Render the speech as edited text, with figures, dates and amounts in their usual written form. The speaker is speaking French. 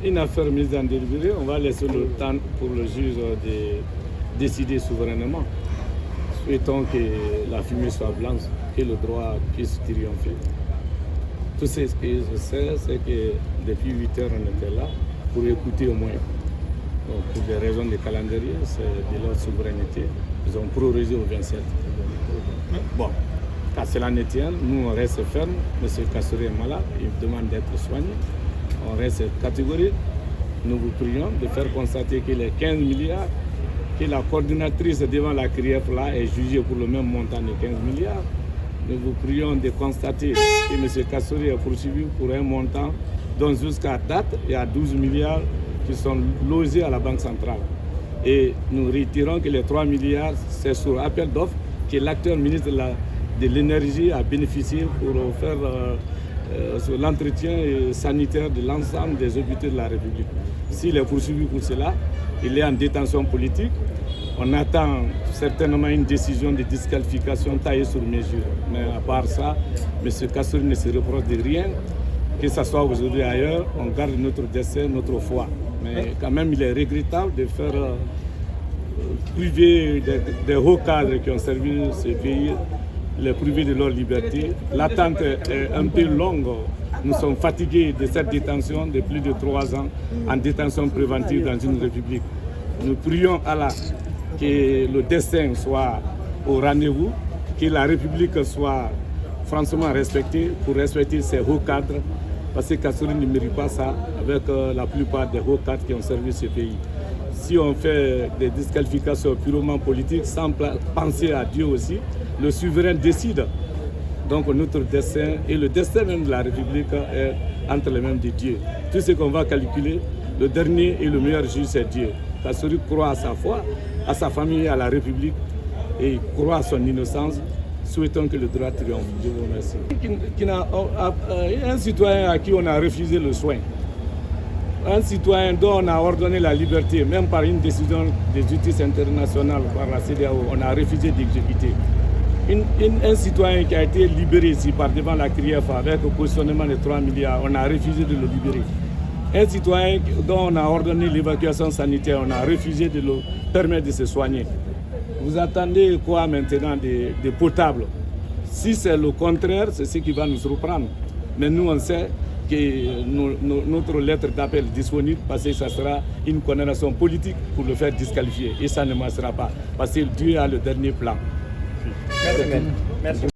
une affaire mise en délibéré, on va laisser le temps pour le juge de décider souverainement. Souhaitons que la fumée soit blanche, que le droit puisse triompher. Tout ce que je sais, c'est que depuis 8 heures, on était là pour écouter au moins. Donc, pour des raisons de calendrier, c'est de leur souveraineté. Ils ont prorogé au 27. Bon, qu'à cela ne tienne, nous on reste ferme. M. Kassory est malade, il demande d'être soigné. On reste catégorique. Nous vous prions de faire constater que les 15 milliards, que la coordinatrice devant la CRIEF là est jugée pour le même montant de 15 milliards. Nous vous prions de constater que M. Kassory est poursuivi pour un montant dont jusqu'à date, il y a 12 milliards qui sont logés à la Banque centrale. Et nous retirons que les 3 milliards, c'est sur appel d'offres que l'acteur ministre de l'énergie a bénéficié pour faire sur l'entretien sanitaire de l'ensemble des hôpitaux de la République. S'il est poursuivi pour cela, il est en détention politique. On attend certainement une décision de disqualification taillée sur mesure. Mais à part ça, M. Kassory ne se reproche de rien. Que ce soit aujourd'hui ailleurs, on garde notre destin, notre foi. Mais quand même, il est regrettable de faire priver des hauts cadres qui ont servi ce pays, les priver de leur liberté. L'attente est un peu longue. Nous sommes fatigués de cette détention de plus de 3 ans en détention préventive dans une république. Nous prions Allah que le destin soit au rendez-vous, que la République soit franchement respectée pour respecter ses hauts cadres, parce que Kassory ne mérite pas ça avec la plupart des hauts cadres qui ont servi ce pays. Si on fait des disqualifications purement politiques sans penser à Dieu aussi, le souverain décide. Donc notre destin et le destin même de la République est entre les mains de Dieu. Tout ce qu'on va calculer, le dernier et le meilleur juge, c'est Dieu. Kassory croit à sa foi, à sa famille, à la République et il croit à son innocence. Souhaitons que le droit triomphe. Je vous remercie. Un citoyen à qui on a refusé le soin, un citoyen dont on a ordonné la liberté, même par une décision de justice internationale par la CEDEAO, on a refusé d'exécuter. Un citoyen qui a été libéré ici par devant la CRIEF avec le cautionnement de 3 milliards, on a refusé de le libérer. Un citoyen dont on a ordonné l'évacuation sanitaire, on a refusé de le permettre de se soigner. Vous attendez quoi maintenant de potable? Si c'est le contraire, c'est ce qui va nous surprendre. Mais nous, on sait que notre lettre d'appel est disponible parce que ça sera une condamnation politique pour le faire disqualifier. Et ça ne marchera pas parce que Dieu a le dernier plan. Merci. Merci.